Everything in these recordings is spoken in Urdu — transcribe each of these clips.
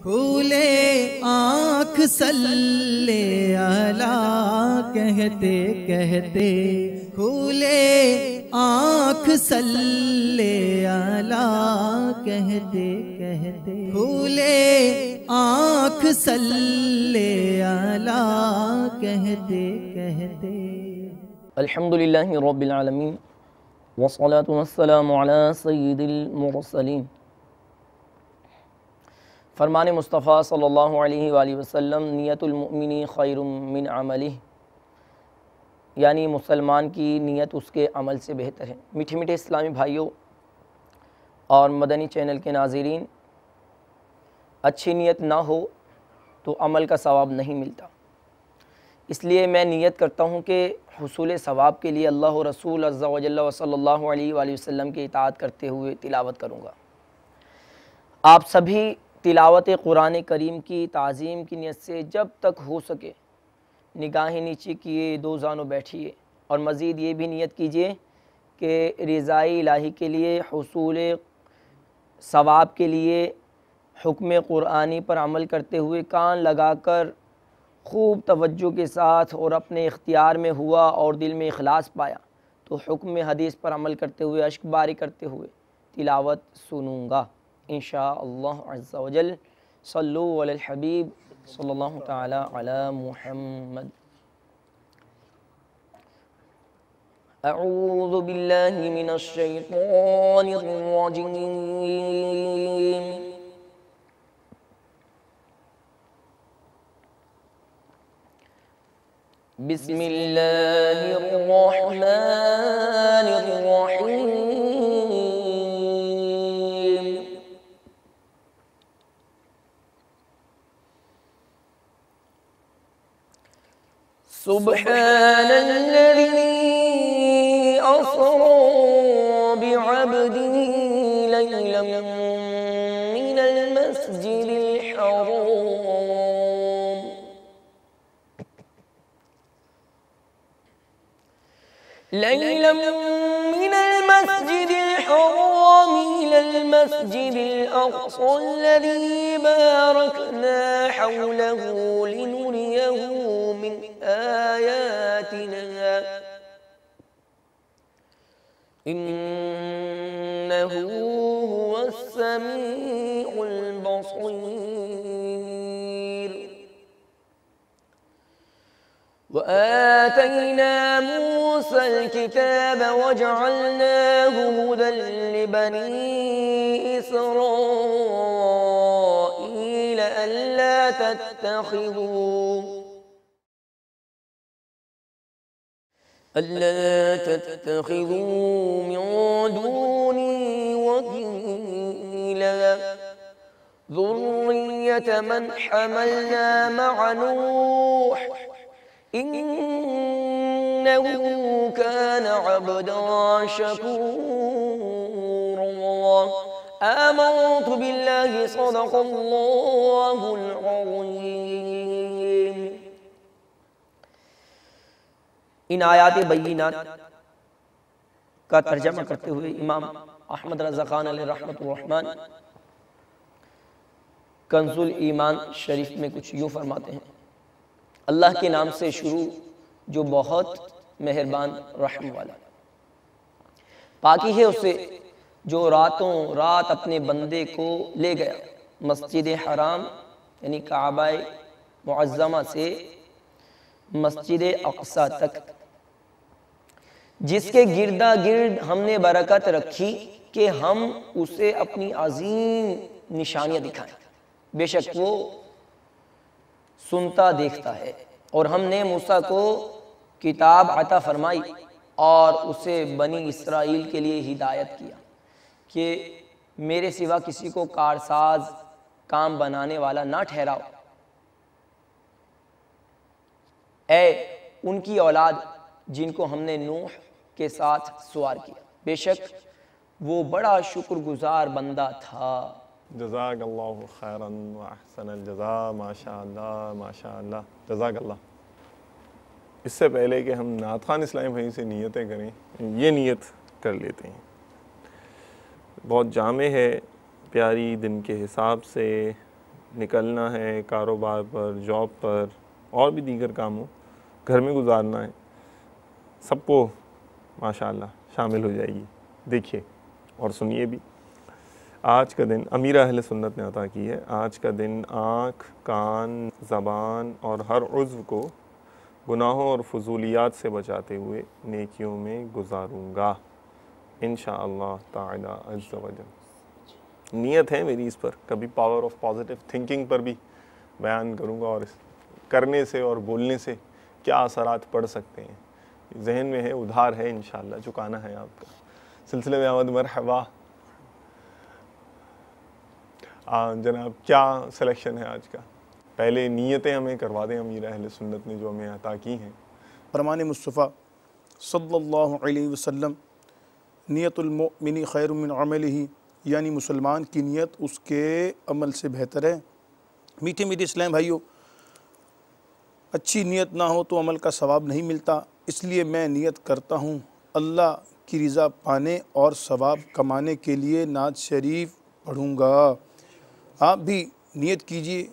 کھولے آنکھ صلی اللہ کہتے کہتے، کھولے آنکھ صلی اللہ کہتے کہتے، کھولے آنکھ صلی اللہ کہتے کہتے۔ الحمدللہ رب العالمین والصلاة والسلام علی سید المرسلین۔ فرمان مصطفیٰ صلی اللہ علیہ وآلہ وسلم، نیت المؤمن خیر من عملہ، یعنی مسلمان کی نیت اس کے عمل سے بہتر ہے۔ میٹھے میٹھے اسلامی بھائیوں اور مدنی چینل کے ناظرین، اچھی نیت نہ ہو تو عمل کا ثواب نہیں ملتا، اس لیے میں نیت کرتا ہوں کہ حصول ثواب کے لیے اللہ و رسول عز و جل و صلی اللہ علیہ وآلہ وسلم کی اطاعت کرتے ہوئے تلاوت کروں گا۔ آپ سبھی تلاوت قرآن کریم کی تعظیم کی نیت سے جب تک ہو سکے نگاہیں نیچے کیے، دو زانوں بیٹھیے، اور مزید یہ بھی نیت کیجئے کہ رضائے الہی کے لیے، حصول ثواب کے لیے حکم قرآنی پر عمل کرتے ہوئے کان لگا کر خوب توجہ کے ساتھ اور اپنے اختیار میں ہوا اور دل میں اخلاص پایا تو حکم حدیث پر عمل کرتے ہوئے، اشک باری کرتے ہوئے تلاوت سنوں گا انشاءاللہ عز و جل۔ صلو علی الحبیب صلی اللہ تعالی علی محمد۔ اعوذ باللہ من الشیطان الرجیم، بسم اللہ الرحمن الرحیم۔ سبحان الذی اسری بعبده لیلا من المسجد الحرام إلى المسجد الأقصى الذي باركنا حوله لنريه من آياتنا إنه هو السميع البصير۔ وآتينا موسى الكتاب وجعلناه هدى لبني إسرائيل ألا تتخذوا من دوني وكيلا ذرية من حملنا مع نوح إنه كان عبدا شكورا۔ آمنت بالله صدق الله العظيم۔ ان آیات بینات کا ترجمہ کرتے ہوئے امام احمد رضا خان علیہ رحمت الرحمن کنز الایمان شریف میں کچھ یوں فرماتے ہیں: اللہ کے نام سے شروع جو بہت مہربان رحم والا، پاکی ہے اسے جو راتوں رات اپنے بندے کو لے گیا مسجد حرام یعنی کعبہ معظمہ سے مسجد اقصی تک، جس کے گردا گرد ہم نے برکت رکھی کہ ہم اسے اپنی عظیم نشانیاں دکھائیں۔ بے شک وہ سنتا دیکھتا ہے۔ اور ہم نے موسیٰ کو کتاب عطا فرمائی اور اسے بنی اسرائیل کے لیے ہدایت کیا کہ میرے سوا کسی کو کارساز کام بنانے والا نہ ٹھہراؤ، اے ان کی اولاد جن کو ہم نے نوح کے ساتھ سوار کیا، بے شک وہ بڑا شکر گزار بندہ تھا۔ جزاک اللہ خیراً و احسن الجزاء۔ ماشاءاللہ ماشاءاللہ، جزاک اللہ۔ اس سے پہلے کہ ہم نعت خوان اسلامی بھائی سے نیتیں کریں، یہ نیت کر لیتے ہیں۔ بہت جامع ہے، پیاری دن کے حساب سے نکلنا ہے کاروبار پر، جاب پر، اور بھی دیگر کاموں گھر میں گزارنا ہے، سب کو ماشاءاللہ شامل ہو جائے گی۔ دیکھیے اور سنیے بھی، آج کا دن امیر اہل سنت نے عطا کی ہے، آج کا دن آنکھ، کان، زبان اور ہر عضو کو گناہوں اور فضولیات سے بچاتے ہوئے نیکیوں میں گزاروں گا انشاءاللہ تعالی عز و جل۔ نیت ہے میری اس پر، کبھی پاور آف پازیٹیو تھنکنگ پر بھی بیان کروں گا، اور کرنے سے اور بولنے سے کیا اثرات پڑ سکتے ہیں، ذہن میں ہے، ادھار ہے انشاءاللہ، چکانا ہے آپ کا۔ سلسلے میں آمد مرحبا۔ جناب کیا سلیکشن ہے آج کا؟ پہلے نیتیں ہمیں کروا دیں امیر اہل سنت نے جو ہمیں عطا کی ہیں۔ فرمان مصطفیٰ صلی اللہ علیہ وسلم، نیت المؤمن خیر من عملہ، یعنی مسلمان کی نیت اس کے عمل سے بہتر ہے۔ میٹھے میٹھے اسلام بھائیوں، اچھی نیت نہ ہو تو عمل کا ثواب نہیں ملتا، اس لیے میں نیت کرتا ہوں اللہ کی رضا پانے اور ثواب کمانے کے لیے نعت شریف پڑھوں گا۔ آپ بھی نیت کیجئے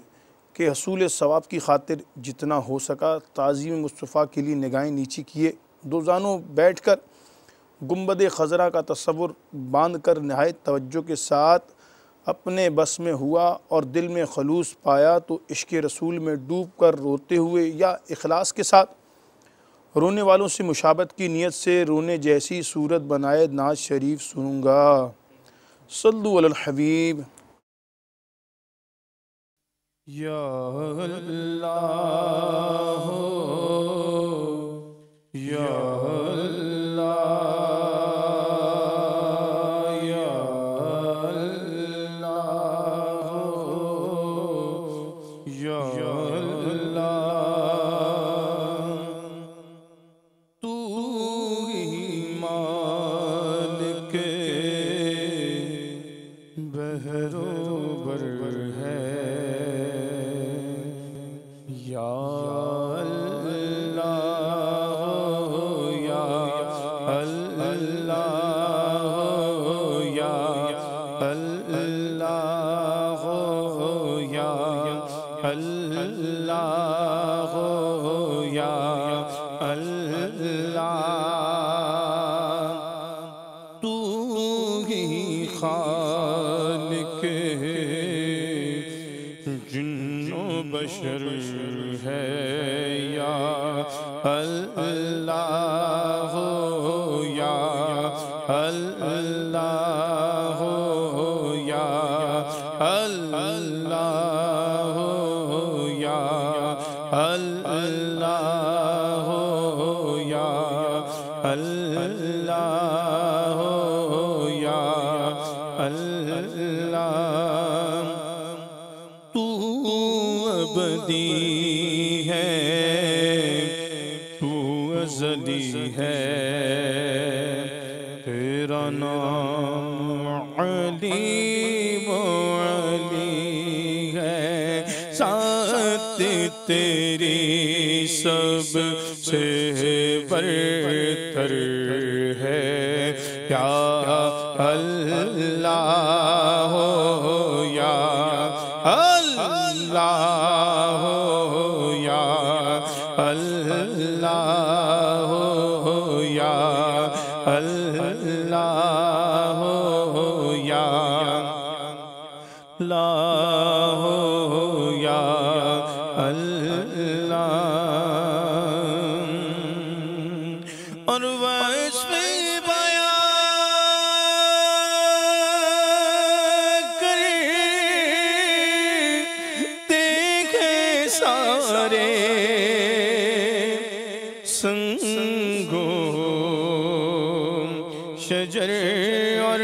کہ حصول ثواب کی خاطر جتنا ہو سکا تعظیم مصطفیٰ کے لیے نگاہیں نیچی کیے، دو زانوں بیٹھ کر گنبد خضرا کا تصور باندھ کر نہایت توجہ کے ساتھ اپنے بس میں ہوا اور دل میں خلوص پایا تو عشق رسول میں ڈوب کر روتے ہوئے یا اخلاص کے ساتھ رونے والوں سے مشابہت کی نیت سے رونے جیسی صورت بنائے نعت شریف سنوں گا۔ صلو علی الحبیب۔ یا اللہ یا اللہ یا اللہ یا اللہ، تو ہی مالک بحر و بر ہے، یا اللہ یا اللہ یا اللہ یا اللہ یا اللہ، تو ہی خالق جن و بشر ہے، یا اللہ یا اللہ یا اللہ یا اللہ یا اللہ یا اللہ، تو ابدی ہے، تو ازلی ہے، تیرا نام علیم و علی ہے، ساتھ تیری سب سے برتر ہے، یا اللہ یا اللہ یا اللہ یا اللہ یا اللہ یا اللہ، اور وصف بیان دیکھے سارے سنگو شجر اور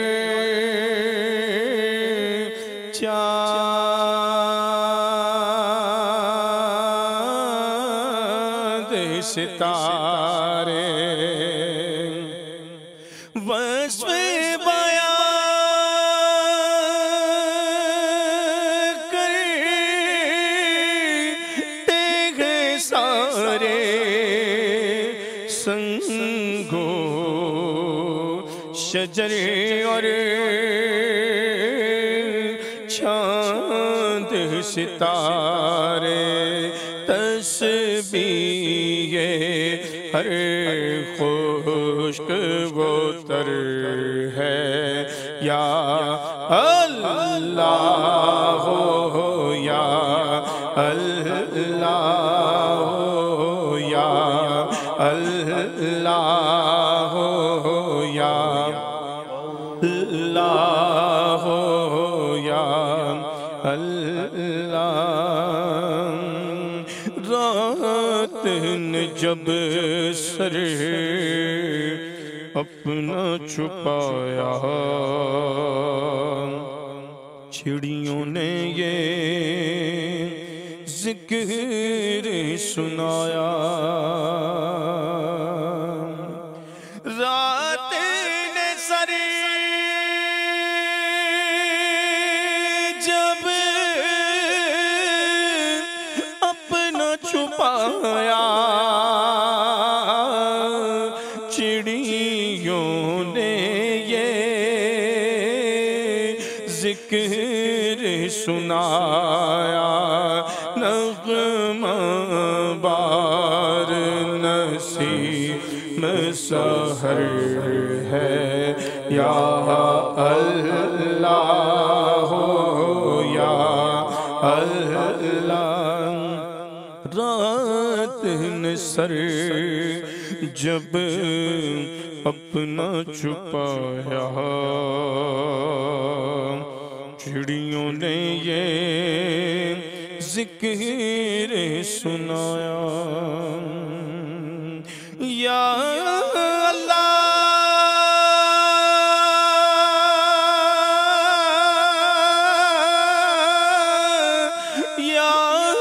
چاند ستارے، وصف بیان کرتے ہیں سارے سنگو شجر اور چاند ستارے، ستارے تسبیح ہر خشک وہ تر ہے یا اللہ یا اللہ یا اللہ یا اللہ یا اللہ رات نے جب سر اپنا چھپایا چڑیوں نے یہ ذکر سنایا رات نے سر جب اپنا چھپایا چڑیوں نے یہ ذکر سنایا نغمہ بار نسیم سحر ہے یا اللہ یا اللہ رات نے سر جب اپنا چھپایا چڑیوں نے یہ ذکر سنایا یا اللہ یا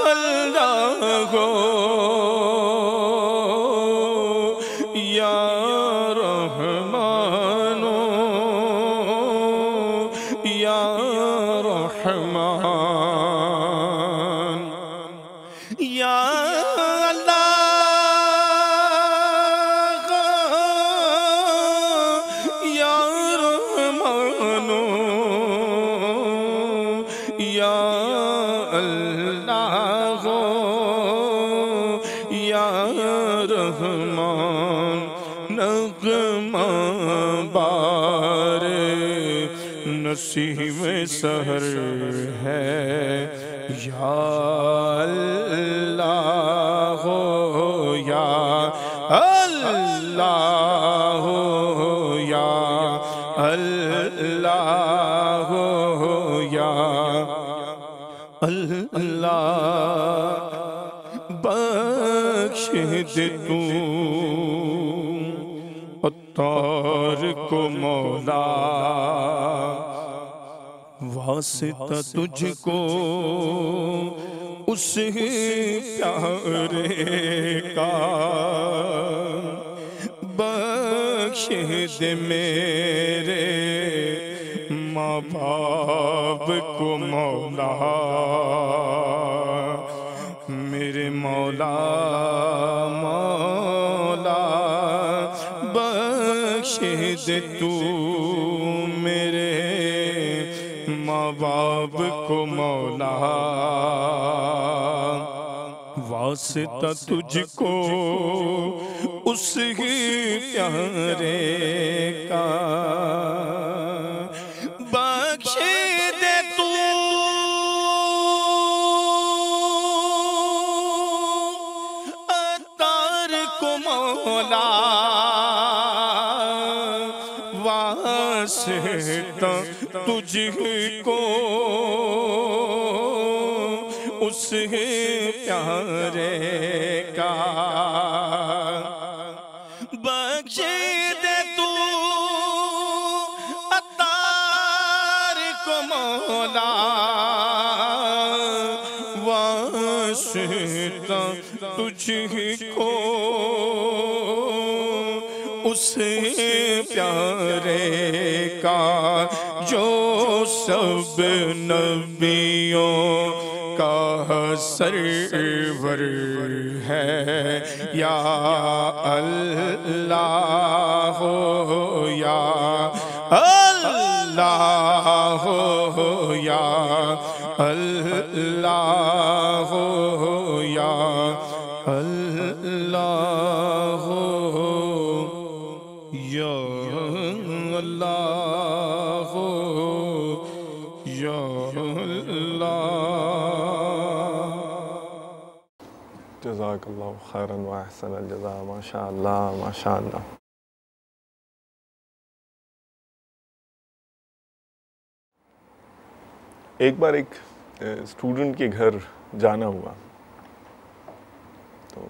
اللہ یا رحمان یا رحمان یا اللہ یا رحمان یا اللہ یا رحمان نغمہ بار نسیم سحر ہے یا اللہ یا اللہ یا اللہ یا اللہ بخش دے تو عطار کو مولا واسطہ تجھ کو اس پیارے کا بخش دے میرے ماں باپ کو مولا میرے مولا مولا بخش دے تو میرے ماں باپ کو مولا واسطہ تجھ کو اس پیارے کا بخش دے تو عطار کو مولا واسطہ تجھ کو اس پیارے کا بخش دے تو عطار کو مولا واسطہ تجھ کو اس پیارے کا جو سب نبیوں کا سرور ہے یا اللہ یا اللہ یا اللہ جزاک اللہ خیراً و احسن الجزاء، ماشاء اللہ ماشاء اللہ۔ ایک بار ایک اسٹوڈنٹ کے گھر جانا ہوا، تو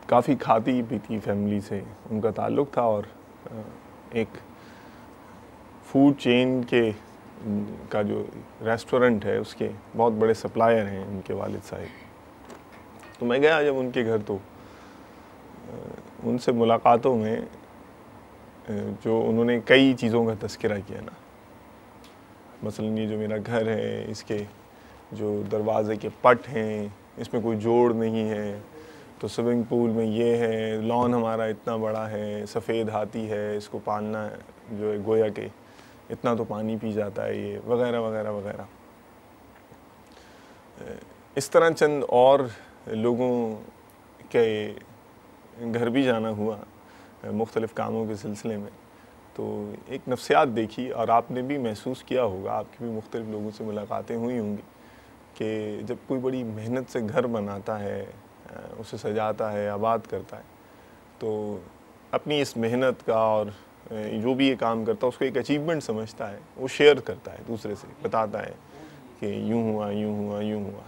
کافی کھاتی پیتی فیملی سے ان کا تعلق تھا، اور ایک فوڈ چین کا جو ریسٹورنٹ ہے اس کے بہت بڑے سپلائر ہیں ان کے والد صاحب۔ تو میں گیا جب ان کے گھر، تو ان سے ملاقاتوں میں جو انہوں نے کئی چیزوں کا تذکرہ کیا نا، مثلا یہ جو میرا گھر ہے اس کے جو دروازے کے پٹ ہیں اس میں کوئی جوڑ نہیں ہے، تو سوئمنگ پول میں یہ ہے، لان ہمارا اتنا بڑا ہے، سفید ہاتھی ہے، اس کو پالنا جو ہے گویا کہ اتنا تو پانی پی جاتا ہے، یہ وغیرہ وغیرہ وغیرہ۔ اس طرح چند اور لوگوں کے گھر بھی جانا ہوا مختلف کاموں کے سلسلے میں، تو ایک نفسیات دیکھی، اور آپ نے بھی محسوس کیا ہوگا، آپ کی بھی مختلف لوگوں سے ملاقاتیں ہوئی ہوں گی، کہ جب کوئی بڑی محنت سے گھر بناتا ہے، اسے سجاتا ہے، آباد کرتا ہے، تو اپنی اس محنت کا اور جو بھی یہ کام کرتا ہے اس کو ایک اچیومنٹ سمجھتا ہے، وہ شیئر کرتا ہے دوسرے سے، بتاتا ہے کہ یوں ہوا یوں ہوا یوں ہوا،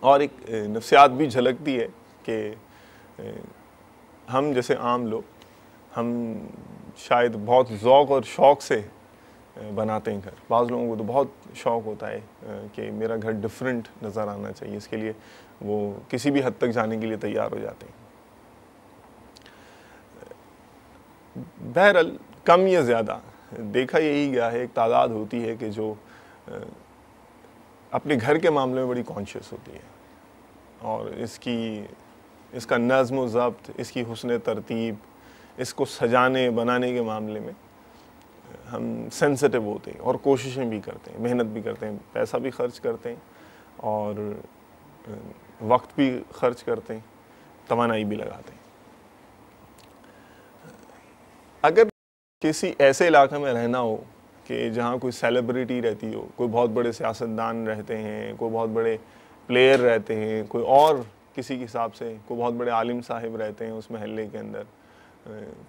اور ایک نفسیات بھی جھلکتی ہے کہ ہم جیسے عام لوگ، ہم شاید بہت ذوق اور شوق سے بناتے ہیں گھر، بعض لوگوں کو تو بہت شوق ہوتا ہے کہ میرا گھر ڈیفرنٹ نظر آنا چاہیے، اس کے لیے وہ کسی بھی حد تک جانے کے لیے تیار ہو جاتے ہیں۔ بہرحال کم یا زیادہ دیکھا یہی گیا ہے، ایک تعداد ہوتی ہے کہ جو اپنے گھر کے معاملے میں بڑی کانشیس ہوتی ہے، اور اس کا نظم و ضبط، اس کی حسن ترتیب، اس کو سجانے بنانے کے معاملے میں ہم سینسٹیو ہوتے ہیں، اور کوششیں بھی کرتے ہیں، محنت بھی کرتے ہیں، پیسہ بھی خرچ کرتے ہیں، اور وقت بھی خرچ کرتے ہیں، توانائی بھی لگاتے ہیں۔ اگر کسی ایسے علاقے میں رہنا ہو کہ جہاں کوئی سیلیبریٹی رہتی ہو، کوئی بہت بڑے سیاستدان رہتے ہیں، کوئی بہت بڑے پلیئر رہتے ہیں، کوئی اور کسی کے حساب سے کوئی بہت بڑے عالم صاحب رہتے ہیں اس محلے کے اندر،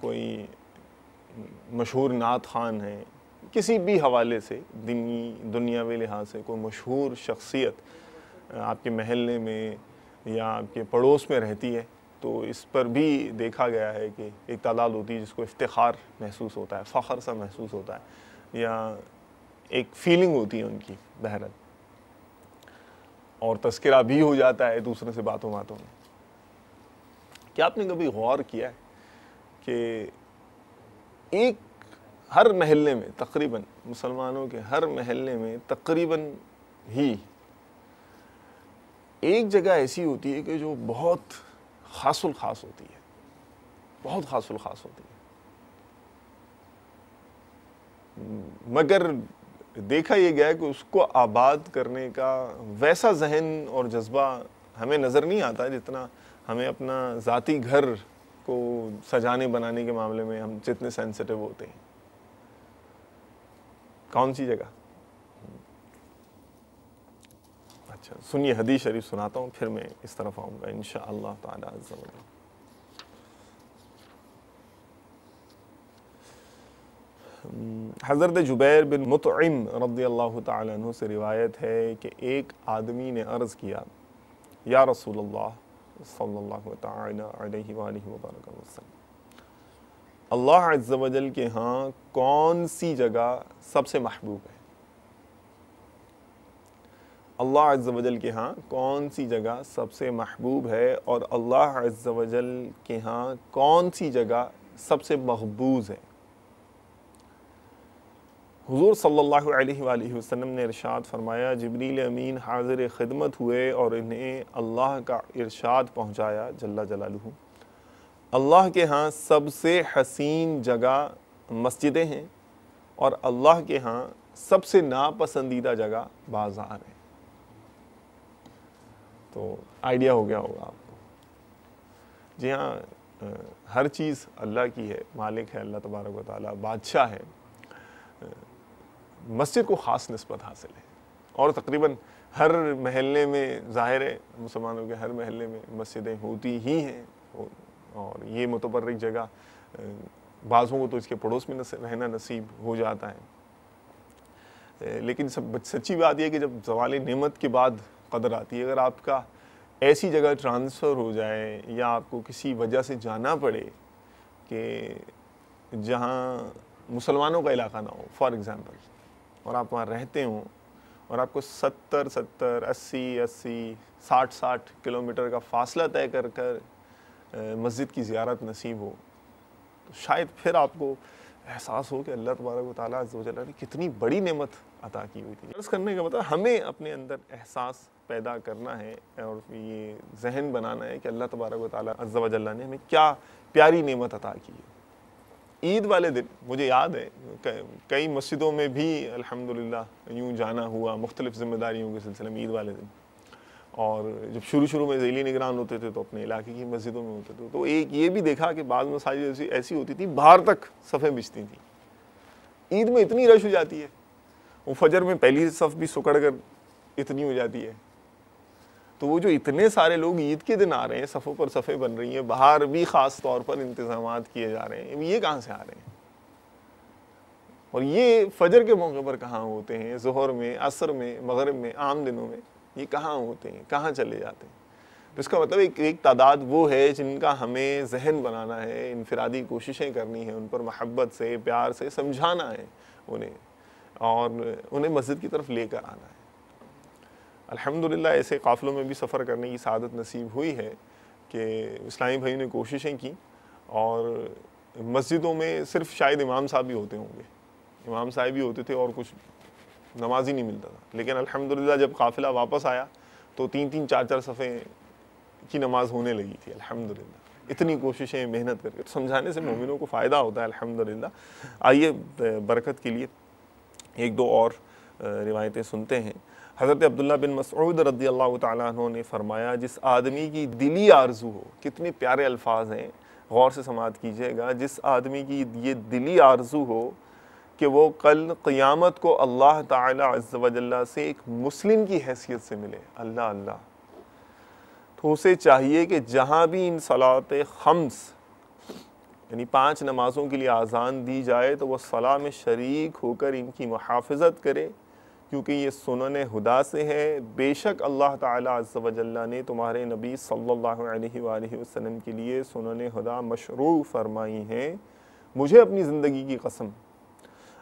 کوئی مشہور نعت خوان ہے، کسی بھی حوالے سے دنیاوی لحاظ سے کوئی مشہور شخصیت آپ کے محلے میں یا آپ کے پڑوس میں رہتی ہے، تو اس پر بھی دیکھا گیا ہے کہ ایک تعداد ہوتی ہے جس کو افتخار محسوس ہوتا ہے، فخر سا محسوس ہوتا ہے، یا ایک فیلنگ ہوتی ہے ان کی بہرحال، اور تذکرہ بھی ہو جاتا ہے دوسرے سے باتوں میں۔ کیا آپ نے کبھی غور کیا ہے کہ ہر محلے میں تقریباً، مسلمانوں کے ہر محلے میں تقریباً ہی ایک جگہ ایسی ہوتی ہے کہ جو بہت خاص الخاص ہوتی ہے، بہت خاص الخاص ہوتی ہے، مگر دیکھا یہ گیا کہ اس کو آباد کرنے کا ویسا ذہن اور جذبہ ہمیں نظر نہیں آتا جتنا ہمیں اپنا ذاتی گھر کو سجانے بنانے کے معاملے میں ہم جتنے سینسٹیو ہوتے ہیں۔ کون سی جگہ؟ اچھا سنیے، حدیث شریف سناتا ہوں، پھر میں اس طرف آؤں گا انشاءاللہ تعالی عز و جل۔ حضرت جبیر بن مطعم رضی اللہ تعالیٰ عنہ سے روایت ہے کہ ایک آدمی نے عرض کیا، یا رسول اللہ صلی اللہ تعالی علیہ وآلہ وبارک وسلم، اللہ عز و جل کے ہاں کون سی جگہ سب سے محبوب ہے؟ اللہ عز و جل کے ہاں کون سی جگہ سب سے محبوب ہے، اور اللہ عز و جل کے ہاں کون سی جگہ سب سے مقبوض ہے؟ حضور صلی اللہ علیہ وآلہ وسلم نے ارشاد فرمایا، جبریل امین حاضر خدمت ہوئے اور انہیں اللہ کا ارشاد پہنچایا جل جلالہ، اللہ کے ہاں سب سے حسین جگہ مسجدیں ہیں، اور اللہ کے ہاں سب سے ناپسندیدہ جگہ بازار ہے۔ تو آئیڈیا ہو گیا ہوگا آپ کو۔ جی ہاں، ہر چیز اللہ کی ہے، مالک ہے اللہ تبارک و تعالیٰ، بادشاہ ہے، مسجد کو خاص نسبت حاصل ہے، اور تقریباً ہر محلے میں ظاہر ہے مسلمانوں کے ہر محلے میں مسجدیں ہوتی ہی ہیں، اور یہ متبرک جگہ بعضوں کو تو اس کے پڑوس میں رہنا نصیب ہو جاتا ہے، لیکن سچی بات یہ ہے کہ جب زوال نعمت کے بعد قدر آتی ہے. اگر آپ کا ایسی جگہ ٹرانسفر ہو جائے یا آپ کو کسی وجہ سے جانا پڑے کہ جہاں مسلمانوں کا علاقہ نہ ہو فار ایگزامپل، اور آپ وہاں رہتے ہوں اور آپ کو 70 80 60 کلومیٹر کا فاصلہ طے کر مسجد کی زیارت نصیب ہو، تو شاید پھر آپ کو احساس ہو کہ اللہ تبارک و تعالیٰ عز و جل نے کتنی بڑی نعمت عطا کی ہوئی تھی. عرض کرنے کا مطلب ہمیں اپنے اندر احساس پیدا کرنا ہے اور یہ ذہن بنانا ہے کہ اللہ تبارک و تعالیٰ عز و جل نے ہمیں کیا پیاری نعمت عطا کی ہے. عید والے دن مجھے یاد ہے کئی مسجدوں میں بھی الحمدللہ یوں جانا ہوا مختلف ذمہ داریوں کے سلسلے میں عید والے دن، اور جب شروع میں ذیلی نگران ہوتے تھے تو اپنے علاقے کی مسجدوں میں ہوتے تھے، تو ایک یہ بھی دیکھا کہ بعض مساجد ایسی ہوتی تھی باہر تک صفیں بچتی تھیں. عید میں اتنی رش ہو جاتی ہے، وہ فجر میں پہلی صف بھی سکڑ کر اتنی ہو جاتی ہے، تو وہ جو اتنے سارے لوگ عید کے دن آ رہے ہیں، صفوں پر صفیں بن رہی ہیں، باہر بھی خاص طور پر انتظامات کیے جا رہے ہیں، یہ کہاں سے آ رہے ہیں؟ اور یہ فجر کے موقع پر کہاں ہوتے ہیں؟ ظہر میں، عصر میں، مغرب میں، عام دنوں میں یہ کہاں ہوتے ہیں؟ کہاں چلے جاتے ہیں؟ تو اس کا مطلب ایک تعداد وہ ہے جن کا ہمیں ذہن بنانا ہے، انفرادی کوششیں کرنی ہیں، ان پر محبت سے پیار سے سمجھانا ہے انہیں، اور انہیں مسجد کی طرف لے کر آنا ہے. الحمدللہ ایسے قافلوں میں بھی سفر کرنے کی سعادت نصیب ہوئی ہے کہ اسلامی بھائیوں نے کوششیں کی، اور مسجدوں میں صرف شاید امام صاحب ہی ہوتے ہوں گے، امام صاحب ہی ہوتے تھے اور کچھ نماز ہی نہیں ملتا تھا، لیکن الحمدللہ جب قافلہ واپس آیا تو 3 4 صفیں کی نماز ہونے لگی تھی. الحمدللہ اتنی کوششیں محنت کر کے سمجھانے سے مومنوں کو فائدہ ہوتا ہے. الحمدللہ آئیے برکت کے لیے ایک دو اور روایتیں سنتے ہیں. حضرت عبداللہ بن مسعود رضی اللہ تعالیٰ عنہ نے فرمایا، جس آدمی کی دلی آرزو ہو، کتنے پیارے الفاظ ہیں، غور سے سماعت کیجیے گا، جس آدمی کی یہ دلی آرزو ہو کہ وہ کل قیامت کو اللہ تعالیٰ عز و جل سے ایک مسلم کی حیثیت سے ملے، اللہ اللہ، تو اسے چاہیے کہ جہاں بھی ان صلاۃ خمس یعنی 5 نمازوں کے لیے اذان دی جائے تو وہ صلاح میں شریک ہو کر ان کی محافظت کرے، کیونکہ یہ سنن ہدا سے ہے. بے شک اللہ تعالیٰ عز و جل نے تمہارے نبی صلی اللہ علیہ وآلہ وسلم کے لیے سنن ہدا مشروع فرمائی ہیں. مجھے اپنی زندگی کی قسم،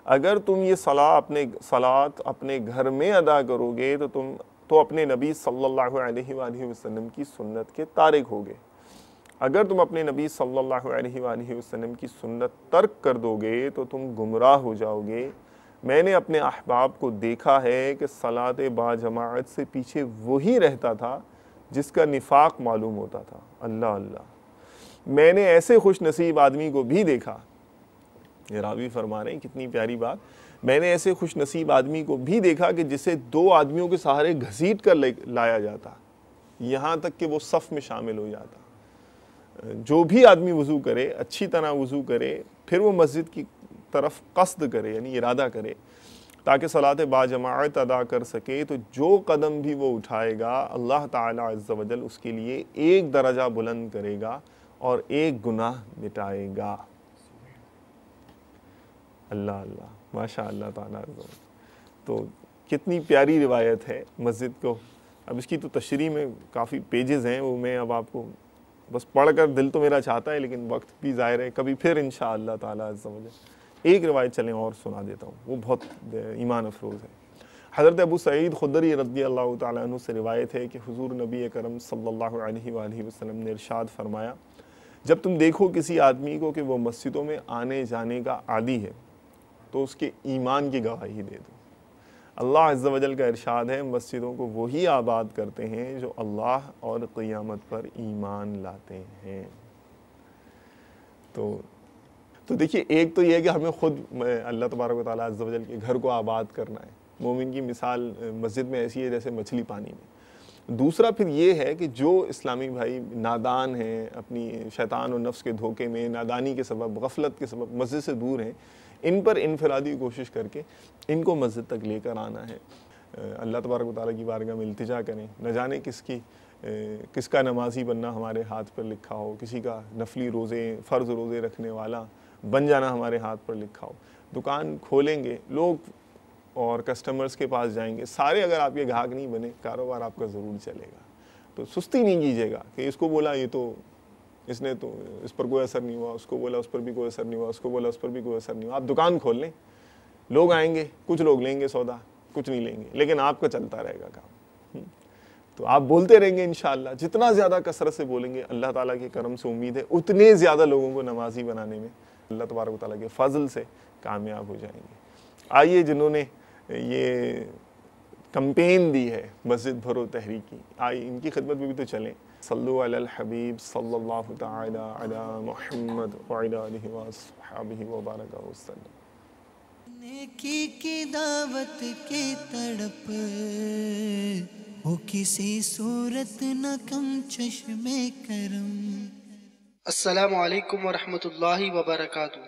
اگر تم یہ صلاۃ اپنے گھر میں ادا کرو گے تو تم اپنے نبی صلی اللہ علیہ وآلہ وسلم کی سنت کے تارک ہوگے. اگر تم اپنے نبی صلی اللہ علیہ وآلہ وسلم کی سنت ترک کر دو گے تو تم گمراہ ہو جاؤ گے. میں نے اپنے احباب کو دیکھا ہے کہ صلاۃ با جماعت سے پیچھے وہی رہتا تھا جس کا نفاق معلوم ہوتا تھا. اللہ اللہ، میں نے ایسے خوش نصیب آدمی کو بھی دیکھا، یہ راوی فرما رہے ہیں کتنی پیاری بات، میں نے ایسے خوش نصیب آدمی کو بھی دیکھا کہ جسے 2 آدمیوں کے سہارے گھسیٹ کر لایا جاتا، یہاں تک کہ وہ صف میں شامل ہو جاتا. جو بھی آدمی وضو کرے، اچھی طرح وضو کرے، پھر وہ مسجد کی طرف قصد کرے یعنی ارادہ کرے تاکہ صلاۃ با جماعت ادا کر سکے، تو جو قدم بھی وہ اٹھائے گا اللہ تعالیٰ عز و جل اس کے لیے 1 درجہ بلند کرے گا اور 1 گناہ مٹائے گا. اللہ اللہ، ماشاء اللہ تعالیٰ عز و جل. تو کتنی پیاری روایت ہے مسجد کو. اب اس کی تو تشریح میں کافی پیجز ہیں، وہ میں اب آپ کو بس پڑھ کر دل تو میرا چاہتا ہے لیکن وقت بھی ظاہر ہے، کبھی پھر انشاءاللہ تعالیٰ عز و جل ایک روایت چلیں اور سنا دیتا ہوں، وہ بہت ایمان افروز ہے. حضرت ابو سعید خدری رضی اللہ تعالیٰ عنہ سے روایت ہے کہ حضور نبی اکرم صلی اللہ علیہ وآلہ وسلم نے ارشاد فرمایا، جب تم دیکھو کسی آدمی کو کہ وہ مسجدوں میں آنے جانے کا عادی ہے تو اس کے ایمان کی گواہی دے دو. اللہ عز و جل کا ارشاد ہے، مسجدوں کو وہی آباد کرتے ہیں جو اللہ اور قیامت پر ایمان لاتے ہیں. تو دیکھیے، ایک تو یہ ہے کہ ہمیں خود اللہ تبارک و تعالیٰ عز و جل کے گھر کو آباد کرنا ہے. مومن کی مثال مسجد میں ایسی ہے جیسے مچھلی پانی میں. دوسرا پھر یہ ہے کہ جو اسلامی بھائی نادان ہیں، اپنی شیطان اور نفس کے دھوکے میں، نادانی کے سبب، غفلت کے سبب مسجد سے دور ہیں، ان پر انفرادی کوشش کر کے ان کو مسجد تک لے کر آنا ہے. اللہ تبارک و تعالیٰ کی بارگاہ میں التجا کریں. نہ جانے کس کا نمازی بننا ہمارے ہاتھ پر لکھا ہو, کسی کا نفلی روزے فرض روزے رکھنے والا بن جانا ہمارے ہاتھ پر لکھا ہو. دکان کھولیں گے لوگ اور کسٹمرز کے پاس جائیں گے, سارے اگر آپ کے گاہک نہیں بنے کاروبار آپ کا ضرور چلے گا. تو سستی نہیں کیجیے گا کہ اس کو بولا یہ تو اس نے تو اس پر کوئی اثر نہیں ہوا, اس کو بولا اس پر بھی کوئی اثر نہیں ہوا, اس کو بولا اس پر بھی کوئی اثر نہیں ہوا. آپ دکان کھول لیں, لوگ آئیں گے, کچھ لوگ لیں گے سودا, کچھ نہیں لیں گے, لیکن آپ کا چلتا رہے گا کام. تو آپ بولتے رہیں گے انشاءاللہ. جتنا زیادہ کثرت سے بولیں گے اللہ تعالیٰ کے کرم سے امید ہے اتنے زیادہ لوگوں کو نمازی بنانے میں اللہ تبارک و تعالیٰ کے فضل سے کامیاب ہو جائیں گے. آئیے جنہوں نے یہ کمپین دی ہے مسجد بھرو تحریک کی, آئیے ان کی خدمت میں بھی تو چلیں. صلو علی الحبیب صلی اللہ تعالی علی محمد وعلی آلہ وصحبہ وبارک وسلم. نیکی کی دعوت کی تڑپ ہو کسی صورت نہ کم چشم کرم. السلام علیکم ورحمۃ اللہ وبرکاتہ.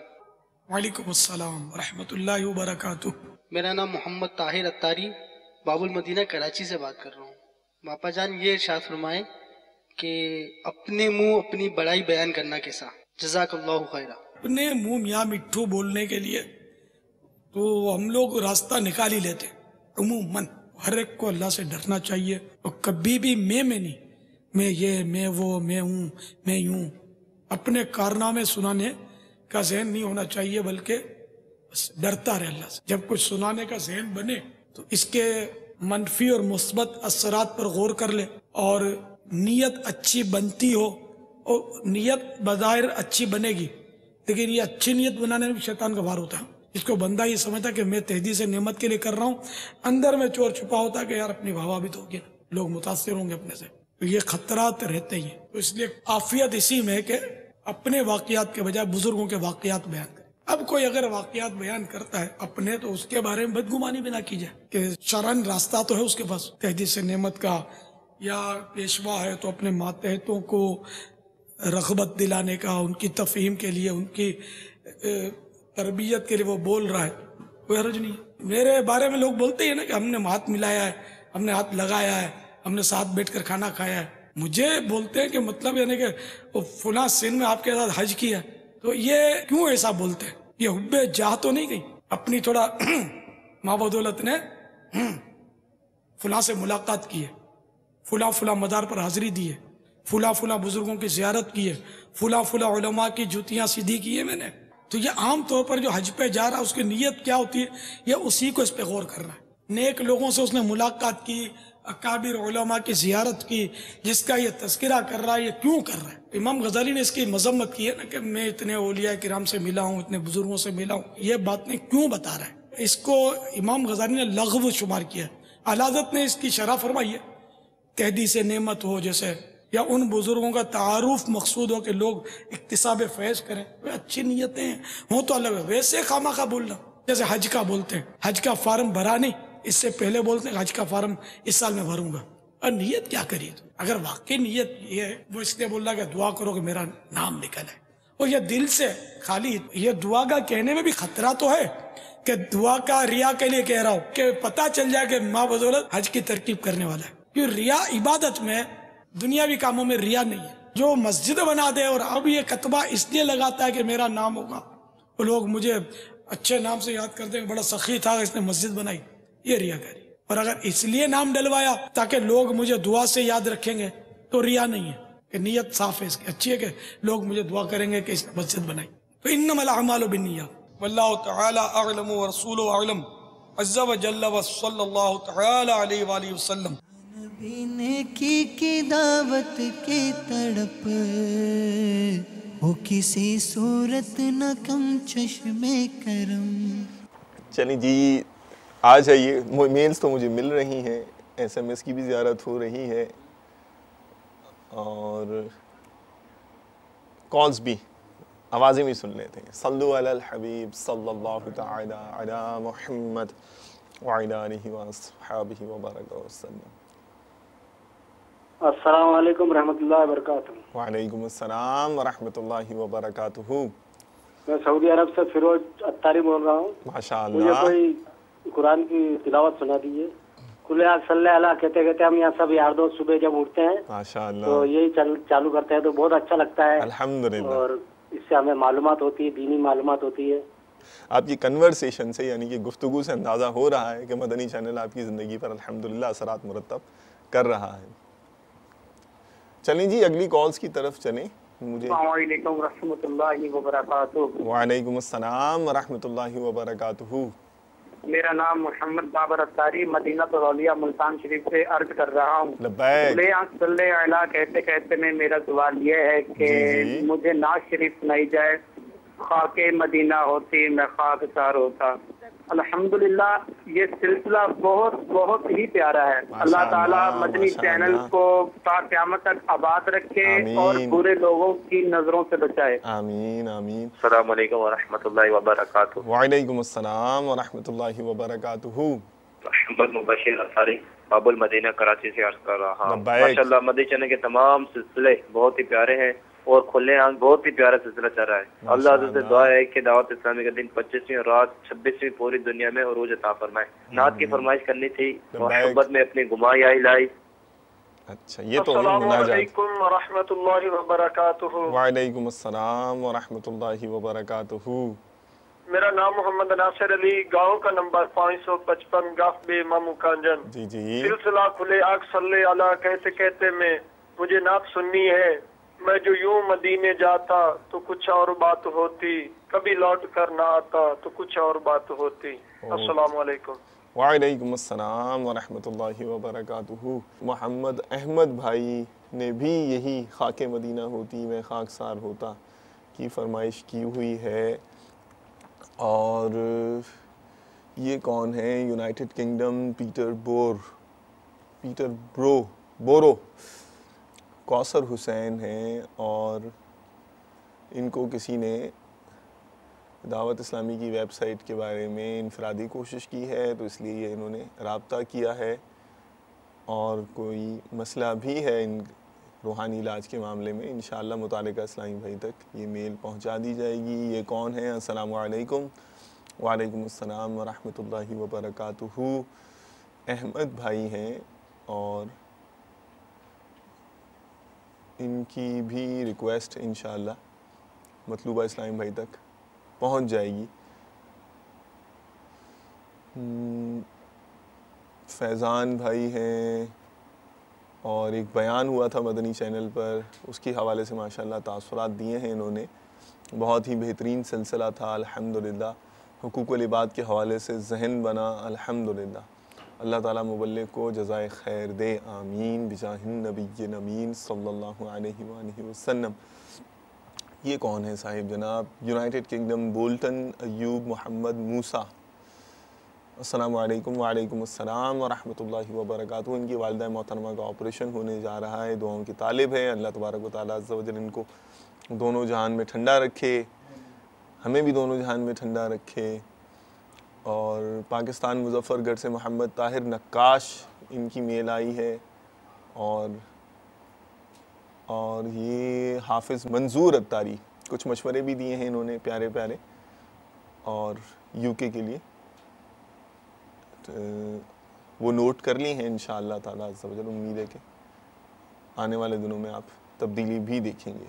وعلیکم السلام ورحمۃ اللہ وبرکاتہ. میرا نام محمد طاہر اتاری باب المدینہ کراچی سے بات کر رہا ہوں. باپا جان یہ ارشاد فرمائیں کہ اپنے منہ اپنی بڑائی بیان کرنا کیسا. جزاک اللہ خیرہ. اپنے منہ میاں مٹھو بولنے کے لیے تو ہم لوگ راستہ نکال ہی لیتے. عموماً ہر ایک کو اللہ سے ڈرنا چاہیے اور کبھی بھی میں نہیں, میں یہ میں وہ میں ہوں میں یوں, اپنے کارنامے سنانے کا ذہن نہیں ہونا چاہیے بلکہ بس ڈرتا رہے اللہ سے. جب کچھ سنانے کا ذہن بنے تو اس کے منفی اور مثبت اثرات پر غور کر لے, اور نیت اچھی بنتی ہو, اور نیت بظاہر اچھی بنے گی لیکن یہ اچھی نیت بنانے میں شیطان کا وار ہوتا ہے. اس کو بندہ یہ سمجھتا کہ میں تحدیث نعمت کے لیے کر رہا ہوں, اندر میں چور چھپا ہوتا کہ یار اپنی واہ بھی تو ہوگی, لوگ متاثر ہوں گے اپنے سے. تو یہ خطرات رہتے ہی ہیں. تو اس لیے عافیت اسی میں کہ اپنے واقعات کے بجائے بزرگوں کے واقعات بیان کریں. اب کوئی اگر واقعات بیان کرتا ہے اپنے تو اس کے بارے میں بدگمانی بھی نہ کی جائے کہ شرعاً راستہ تو ہے اس کے پاس تحدیث نعمت کا, یا پیشوا ہے تو اپنے ماتحتوں کو رغبت دلانے کا, ان کی تفہیم کے لیے, ان کی تربیت کے لیے وہ بول رہا ہے, کوئی حرج نہیں. میرے بارے میں لوگ بولتے ہیں نا کہ ہم نے ہاتھ ملایا ہے, ہم نے ہاتھ لگایا ہے, ہم نے ساتھ بیٹھ کر کھانا کھایا ہے. مجھے بولتے ہیں کہ مطلب یعنی کہ فلاں سن میں آپ کے ساتھ حج کیا, تو یہ کیوں ایسا بولتے ہیں؟ یہ حب جاہ تو نہیں گئی, اپنی تھوڑا ماں بدولت نے فلاں سے ملاقات کی ہے, فلاں فلاں مدار پر حاضری دی ہے, فلاں فلاں بزرگوں کی زیارت کی ہے, فلاں فلاں علماء کی جوتیاں سیدھی کی ہے میں نے. تو یہ عام طور پر جو حج پہ جا رہا ہے اس کی نیت کیا ہوتی ہے, یہ اسی کو اس پہ غور کر رہا ہے. نیک لوگوں سے اس نے ملاقات کی, اکابر علماء کی زیارت کی, جس کا یہ تذکرہ کر رہا ہے, یہ کیوں کر رہا ہے؟ امام غزالی نے اس کی مذمت کی ہے نا کہ میں اتنے اولیاء کرام سے ملا ہوں, اتنے بزرگوں سے ملا ہوں, یہ بات نہیں کیوں بتا رہا ہے؟ اس کو امام غزالی نے لغو شمار کیا ہے. اعلی حضرت نے اس کی شرح فرمائی ہے, تحدیث نعمت ہو جیسے, یا ان بزرگوں کا تعارف مقصود ہو کہ لوگ اکتساب فیض کریں, اچھی نیتیں ہوں تو الگ ہے. ویسے خواہ مخواہ بولنا, جیسے حج کا بولتے ہیں, حج کا فارم بھرا نہیں, اس سے پہلے بولتے ہیں حج کا فارم اس سال میں بھروں گا, اور نیت کیا کری؟ اگر واقعی نیت یہ ہے, وہ اس لیے بول رہا کہ دعا کرو کہ میرا نام نکل ہے, اور یہ دل سے خالی, یہ دعا کا کہنے میں بھی خطرہ تو ہے کہ دعا کا ریا کے لیے کہہ رہا ہوں کہ پتہ چل جائے کہ ماں بدولت حج کی ترکیب کرنے والا ہے. کیوں ریا عبادت میں, دنیاوی کاموں میں ریا نہیں ہے. جو مسجد بنا دے اور اب یہ کتبہ اس لیے لگاتا ہے کہ میرا نام ہوگا, وہ لوگ مجھے اچھے نام سے یاد کرتے ہیں, بڑا سخی تھا اس نے مسجد بنائی, یہ ریا کاری. اور اگر اس لیے نام ڈلوایا تاکہ لوگ مجھے دعا سے یاد رکھیں گے تو ریا نہیں ہے, کہ نیت صاف ہے اس کی, اچھی ہے کہ لوگ مجھے دعا کریں گے کہ اس نے مسجد بنائی. تو انما الاعمال بالنیات واللہ تعالی اعلم ورسولہ اعلم عز وجل وصلی اللہ تعالی علیہ وآلہ وسلم. نبی نیکی کی دعوت کی تڑپ ہو کسی صورت نہ کم چشم کرم. چلیں جی آ جائیے. میلز تو مجھے مل رہی ہیں, ایس ایم ایس کی بھی زیارت ہو رہی ہے, اور کالز بھی, آوازیں بھی سن لیتے ہیں. صلو علی الحبیب صلی اللہ تعالی علی محمد وعلی آلہ وصحبہ وبارک وسلم. السلام علیکم رحمۃ اللہ وبرکاتہ. وعلیکم السلام ورحمۃ اللہ وبرکاتہ. میں سعودی عرب سے فیروز اتاری بول رہا ہوں. ماشاء مجھے اللہ. کوئی قرآن کی تلاوت سنا دیجیے. کل صلی اللہ علیہ کہتے کہتے ہم یہاں سب یار دوست صبح جب اٹھتے ہیں ماشاء اللہ تو یہی چالو کرتے ہیں تو بہت اچھا لگتا ہے، الحمدللہ. اور اس سے ہمیں معلومات ہوتی ہے، دینی معلومات ہوتی ہے. آپ کی کنورسیشن سے یعنی کہ گفتگو سے اندازہ ہو رہا ہے کہ مدنی چینل آپ کی زندگی پر الحمدللہ اثرات مرتب کر رہا ہے. چلیں جی اگلی کالز کی طرف چلیں. مجھے السلام علیکم ورحمۃ اللہ وبرکاتہ. وعلیکم السلام ورحمۃ اللہ وبرکاتہ. میرا نام محمد بابر اتاری مدینہ الاولیاء ملتان شریف سے عرض کر رہا ہوں. لبیک. لے صلی علیہ کہتے کہتے میں میرا سوال یہ ہے کہ مجھے نعت شریف سنائی جائے، خاک مدینہ ہوتی میں خاک سار ہوتا. الحمدللہ یہ سلسلہ بہت بہت ہی پیارا ہے. اللہ تعالیٰ مدنی چینل کو تا قیامت تک آباد رکھے اور برے لوگوں کی نظروں سے بچائے. آمین آمین. السلام علیکم ورحمۃ اللہ وبرکاتہ. وعلیکم السلام ورحمۃ اللہ وبرکاتہ. محمد مبشر انصاری باب المدینہ کراچی سے عرض کر رہا ہوں. ماشاءاللہ مدنی چینل کے تمام سلسلے بہت ہی پیارے ہیں اور کھلے آنکھ بہت ہی پیارا سلسلہ چل رہا ہے. اللہ عز سے دعا ہے کہ دعوت اسلامی کا دن 25ویں اور رات 26ویں پوری دنیا میں عروج عطا فرمائے. نعت کی فرمائش کرنی تھی، محبت میں اپنی گما یا الہی. اچھا یہ تو السلام علیکم ورحمۃ اللہ وبرکاتہ. وعلیکم السلام ورحمۃ اللہ وبرکاتہ. میرا نام محمد ناصر علی، گاؤں کا نمبر 555 گاف بے مامو کانجن. جی جی. سلسلہ کھلے آگ صلی علیہ کہتے کہتے میں مجھے نعت سننی ہے. میں جو یوں مدینے جاتا تو کچھ اور بات ہوتی، کبھی لوٹ کر نہ آتا تو کچھ اور بات ہوتی. السلام علیکم. وعلیکم السلام ورحمۃ اللہ وبرکاتہ. محمد احمد بھائی نے بھی یہی خاک مدینہ ہوتی میں خاکسار ہوتا کی فرمائش کی ہوئی ہے. اور یہ کون ہے؟ یونائٹڈ کنگڈم پیٹر بورو کوثر حسین ہیں، اور ان کو کسی نے دعوت اسلامی کی ویب سائٹ کے بارے میں انفرادی کوشش کی ہے تو اس لیے یہ انہوں نے رابطہ کیا ہے، اور کوئی مسئلہ بھی ہے ان روحانی علاج کے معاملے میں. انشاءاللہ متعلقہ اسلامی بھائی تک یہ میل پہنچا دی جائے گی. یہ کون ہے؟ السلام علیکم. وعلیکم السلام ورحمۃ اللہ وبرکاتہ. احمد بھائی ہیں اور ان کی بھی ریکویسٹ انشاءاللہ مطلوبہ اسلامی بھائی تک پہنچ جائے گی. فیضان بھائی ہیں، اور ایک بیان ہوا تھا مدنی چینل پر، اس کے حوالے سے ماشاءاللہ تاثرات دیے ہیں انہوں نے. بہت ہی بہترین سلسلہ تھا الحمدللہ. حقوق العباد کے حوالے سے ذہن بنا الحمدللہ. اللہ تعالیٰ مبلغ کو جزائے خیر دے. آمین بجاہ النبی امین صلی اللہ علیہ وآلہ وسلم. یہ کون ہے صاحب جناب؟ یونائٹڈ کنگڈم بولٹن ایوب محمد موسیٰ. السلام علیکم. وعلیکم السلام ورحمۃ اللہ وبرکاتہ. ان کی والدہ محترمہ کا آپریشن ہونے جا رہا ہے، دعاؤں کی طالب ہے. اللہ تبارک و تعالیٰ عز و جل ان کو دونوں جہان میں ٹھنڈا رکھے، ہمیں بھی دونوں جہان میں ٹھنڈا رکھے. اور پاکستان مظفر گڑھ سے محمد طاہر نقاش، ان کی میل آئی ہے. اور یہ حافظ منظور اتاری کچھ مشورے بھی دیے ہیں انہوں نے پیارے پیارے، اور یو کے لیے وہ نوٹ کر لی ہیں انشاءاللہ تعالیٰ عز و جل. امید ہے کہ آنے والے دنوں میں آپ تبدیلی بھی دیکھیں گے.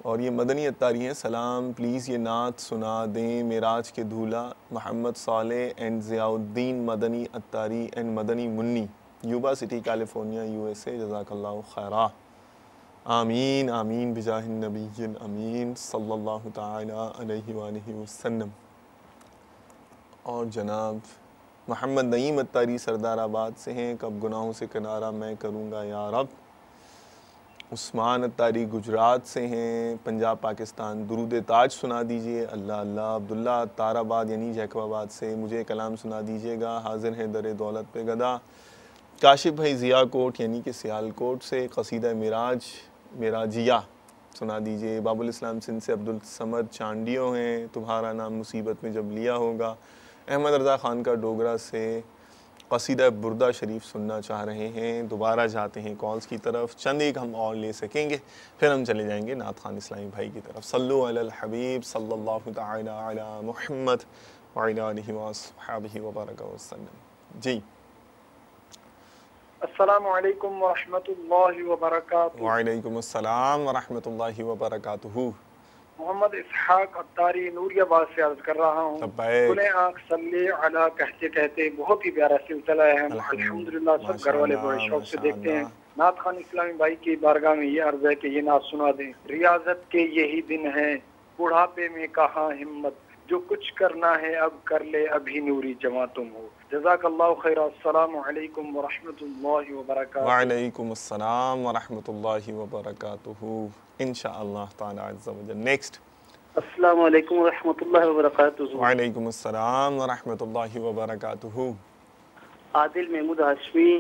اور یہ مدنی اتاری ہیں. سلام، پلیز یہ نعت سنا دیں. معراج کے دھولا Muhammad Saleh and Zia Uddin Madani Attari and Madani money, یوبا city California USA. جزاک اللہ خیرہ. آمین آمین بجاہ النبی امین صلی اللہ تعالی علیہ وآلہ وسلم. اور جناب محمد نعیم اتاری سردار آباد سے ہیں. کب گناہوں سے کنارہ میں کروں گا یا رب. عثمان اتاری گجرات سے ہیں، پنجاب پاکستان. درود تاج سنا دیجئے. اللہ اللہ. عبداللہ اتار آباد یعنی جیکب آباد سے، مجھے کلام سنا دیجئے گا. حاضر ہے در دولت پہ گدا. کاشف بھائی ضیاء کوٹ یعنی کہ سیال کوٹ سے، قصیدہ معراجیہ سنا دیجئے. باب الاسلام سندھ سے عبدالصمد چانڈیو ہیں. تمہارا نام مصیبت میں جب لیا ہوگا. احمد رضا خان کا ڈوگرا سے قصیدہ بردہ شریف سننا چاہ رہے ہیں. دوبارہ جاتے ہیں کالز کی طرف. چند ایک ہم اور لے سکیں گے، پھر ہم چلے جائیں گے نعت خوان اسلامی بھائی کی طرف. صلو علی الحبیب صلی اللہ تعالی علی محمد وعلی آلہ وصحبہ وبارک وسلم. جی السلام علیکم ورحمۃ اللہ وبرکاتہ۔ وعلیکم السلام ورحمۃ اللہ وبرکاتہ۔ محمد اسحاق عطاری نوریہ آباد سے عرض کر رہا ہوں۔ کھلے آنکھ صلی علی کہتے کہتے بہت ہی پیارا سلسلہ ہے، ہم الحمدللہ سب گھر والے بڑے شوق سے دیکھتے ہیں۔ نعت خوان اسلامی بھائی کی بارگاہ میں یہ عرض ہے کہ یہ نعت سنا دیں۔ ریاضت کے یہی دن ہیں، بڑھاپے میں کہاں ہمت، جو کچھ کرنا ہے اب کر لے، ابھی نوری جواں تم ہو۔ جزاک اللہ خیر، السلام علیکم ورحمۃ اللہ وبرکاتہ۔ وعلیکم السلام ورحمۃ اللہ وبرکاتہ، انشاءاللہ تعالی عز و جل۔ نیکسٹ۔ السلام علیکم ورحمۃ اللہ وبرکاتہ۔ وعلیکم السلام ورحمۃ اللہ وبرکاتہ۔ عادل محمود ہاشمی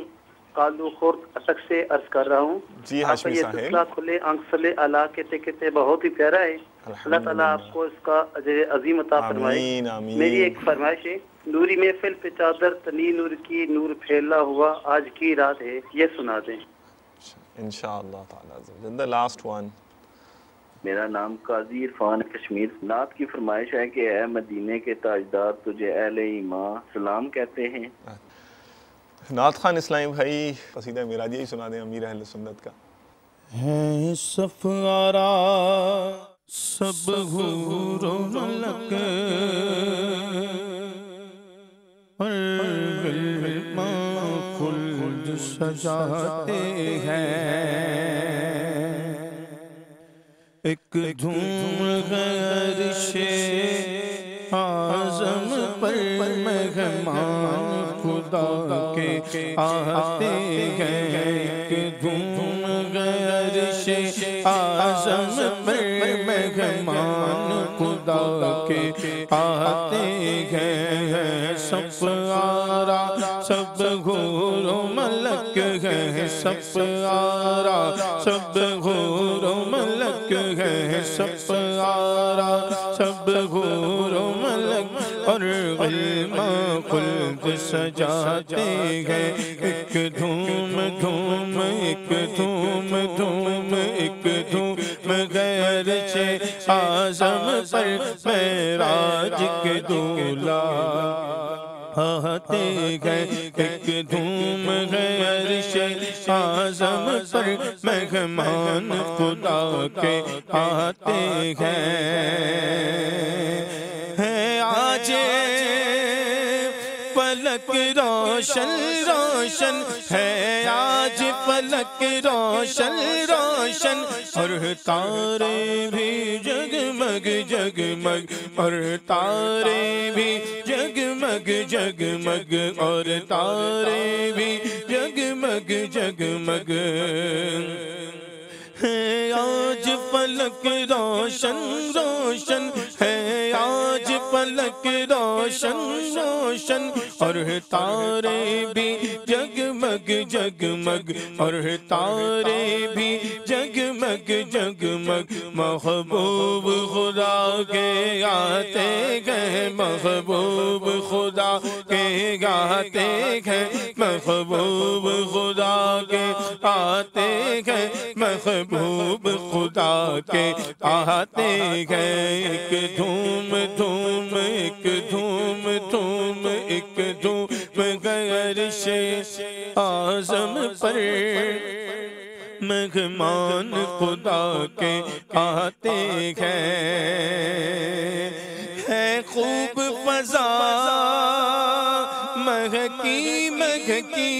کالو خورد اٹک سے عرض کر رہا ہوں۔ جی ہاشمی یہ صاحب، سلسلہ کھلے آنکھ صلی اللہ کہتے کہتے بہت ہی پیارا ہے، اللہ تعالیٰ آپ کو اس کا اجر عظیم عطا فرمائے۔ آمین آمین۔ میری ایک فرمائش ہے، نوری محفل پہ چادر تنی نور کی، نور پھیلا ہوا آج کی رات ہے، یہ سنا دیں انشاءاللہ تعالی عز و جل۔ The last one۔ میرا نام قاضی عرفان کشمیر۔ نعت کی فرمائش ہے کہ اے مدینے کے تاجدار، تجھے اہل ایمان سلام کہتے ہیں۔ نعت خوان اسلامی بھائی قصیدہ میراجیہ ہی سنا دیں امیر اہل سنت کا۔ ہے صفارا سب حور و ملک، اور غلمان خلد سجاتے ہیں، ایک دھوم غرش اعظم پر مہمان خدا کے آتے ہیں، ایک دھوم غرش اعظم پر مہمان خدا کے آتے ہیں، سب آرا سب حور و ملک ہے، سب آرا سب حور و ملک ہے، سب آرا سب حور و ملک، اور غلمان خلد سجاتے ہیں، ایک دھوم دھوم ایک دھوم دھوم ایک دھوم غرش اعظم پر معراج کے دولہ آتے ہیں، ایک دھوم غرش اعظم پر مہمان خدا کے آتے ہیں، آج فلک روشن روشن ہے، آج فلک روشن روشن، اور تارے بھی جگمگ جگمگ، اور تارے بھی جگمگ جگمگ، اور تارے بھی جگمگ جگمگ، آج فلک روشن روشن ہے، آج فلک روشن روشن، اور تارے بھی جگمگ جگمگ، اور تارے بھی جگمگ جگمگ، محبوب خدا کے آتے ہیں، محبوب خدا کے آتے ہیں، محبوب خدا کے آتے ہیں، محبوب خدا کے آتے ہیں، ایک دھوم دھوم ایک دھوم دھوم ایک دھوم غرش اعظم پر مہمان خدا کے آتے ہیں، ہے خوب فضا مہکی مہکی،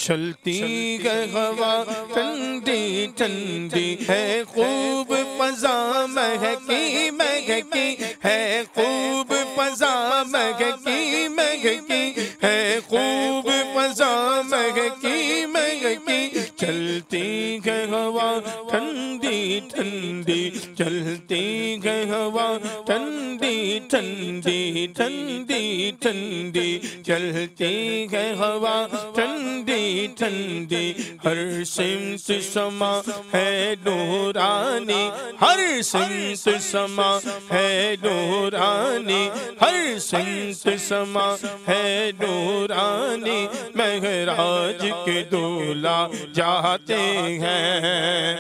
چلتی ہے ہوا ٹھنڈی ٹھنڈی، ہے خوب فضا مہکی مہکی، ہے خوب فضا مہکی مہکی، ہے خوب فضا مہکی مہکی، چلتی ہے ہوا ٹھنڈی ٹھنڈی، چلتی ہے ہوا ٹھنڈی ٹھنڈی ٹھنڈی ٹھنڈی، چلتی ہے ہوا ٹھنڈی ٹھنڈی، ہر سمت سما ہے نورانی، ہر سمت سما ہے نورانی، ہر سمت سما ہے نورانی، معراج کے دولہ جاتے ہیں،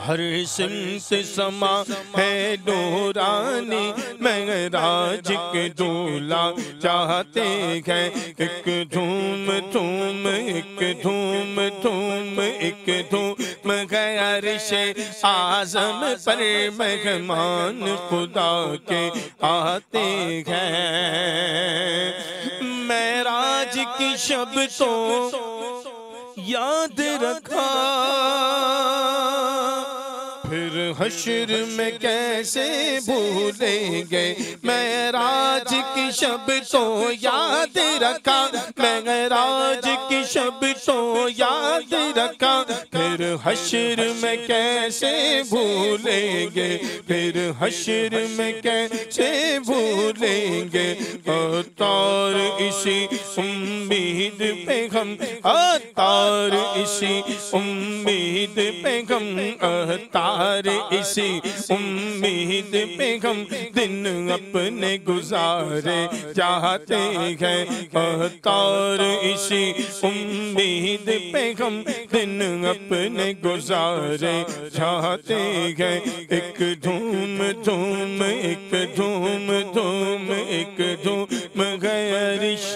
ہر سمت سما ہے نورانی معراج کے دولہ چاہتے ہیں ایک دھوم دھوم ایک دھوم دھوم ایک دھوم ہے عرش اعظم پر مہمان خدا کے آتے ہیں معراج کی شب تو یاد رکھا پھر حشر میں کیسے بھولیں گے معراج کی شب تو یاد رکھا معراج کی شب تو یاد رکھا پھر حشر میں کیسے بھولیں گے پھر حشر میں کیسے بھولیں گے اتار اسی امید پہ ہم اتار اسی امید پہ ہم اتار اسی امید پہ ہم دن اپنے گزارے چاہتے ہیں اتار اسی امید پہ ہم دن اپنے گزارے چاہتے ہیں ایک دھوم دھوم ایک دھوم دھوم ایک دھوم عرش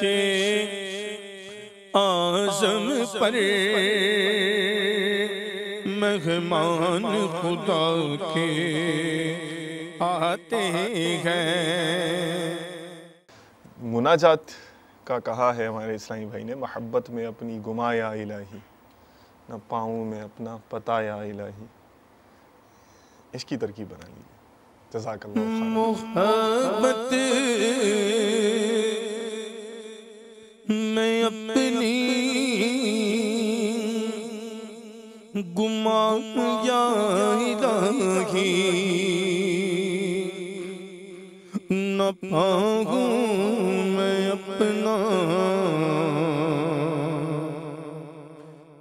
اعظم پر مہمان خدا کے آتے ہیں۔ مناجات کا کہا ہے ہمارے اسلامی بھائی نے، محبت میں اپنی گما یا الہی، نہ پاؤں میں اپنا پتا یا الہی، اس کی ترکیب بنا لیجیے۔ جزاک اللہ خیر۔ محبت میں اپنی گما یا الہی، نہ پاؤں میں اپنا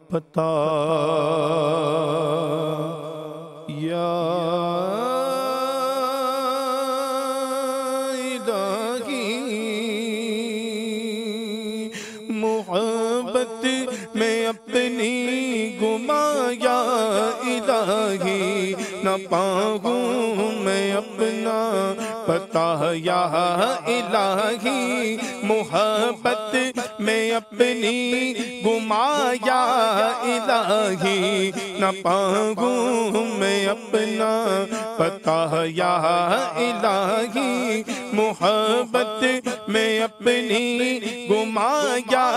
پتا یا محبت میں اپنی گما یا الہی، نہ پاؤں میں اپنا پتا یا الہی، محبت میں اپنی گما یا الہی، نہ پاؤں میں اپنا پتا یا الہی، محبت میں اپنی گما یا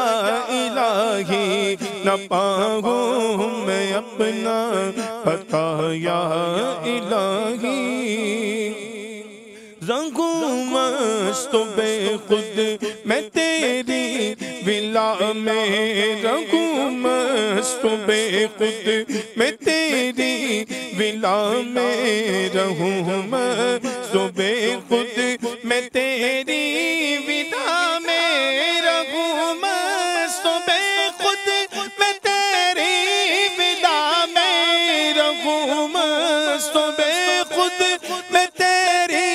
الہی، نہ پاؤں میں اپنا پتا یا الہی، رنگوں مست بے خود میں تیری ولا میں، رنگوں مست بے خود میں تیری ولا میں، رہوں مست بے خود میں تیری ولا میں، رہوں مست بے خود میں تیری ولا میں، رہوں مست بے خود میں تیری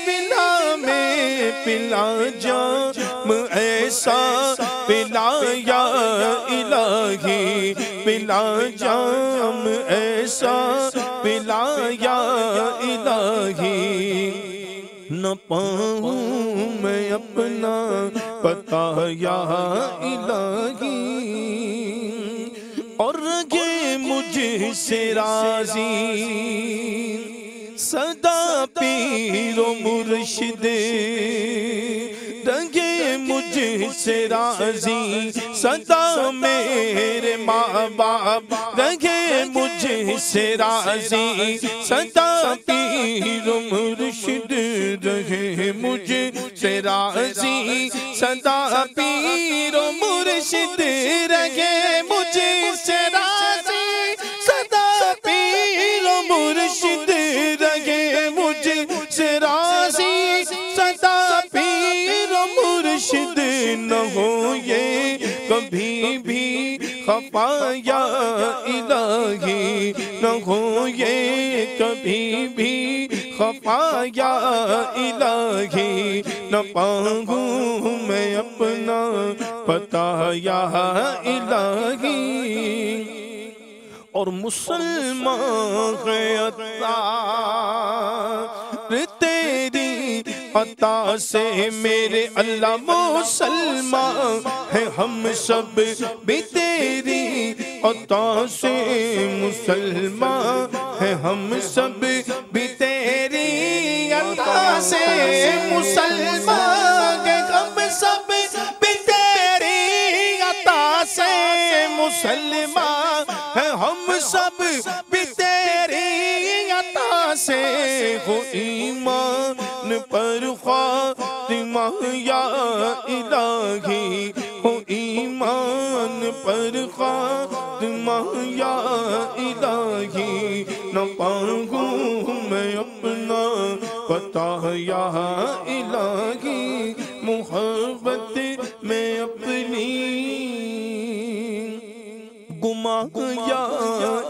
ولا میں، پلا جام ایسا پلا یا الہی، پلا جام ایسا پلا یا الہی، نہ پاؤں میں اپنا پتا یا الہی، اور رہے مجھ سے راضی صدا پیر و مرشد، رہے مجھ سے راضی صدا میرے ماں باپ، رہے مجھ سے راضی صدا پیر و مرشد، رہے مجھ سے راضی صدا پیر و مرشد، رہے مجھ سے راضی صدا پیر و مرشد، رہے مجھ سے راضی صدا پیر و مرشد، نہ ہو یہ کبھی بھی خفا یا الہی، نہ ہو یہ کبھی بھی خفا یا الہی، نہ پاؤں میں اپنا پتا یا الہی، اور مسلمان ہے عطار تیری عطا سے میرے اللہ، مسلمان ہے ہم سب بھی تیری عطا سے، مسلمان ہے ہم سب بھی تیری عطا سے، مسلمان ہے ہم سب بھی تیری عطا سے، مسلمان ہے ہم سب بھی تیری عطا سے، ہو ایمان پر خاتمہ یا الہی، ہو ایمان پر خاتمہ یا الہی، نہ پاؤں میں اپنا پتہ یا الہی، محبت میں اپنی گما یا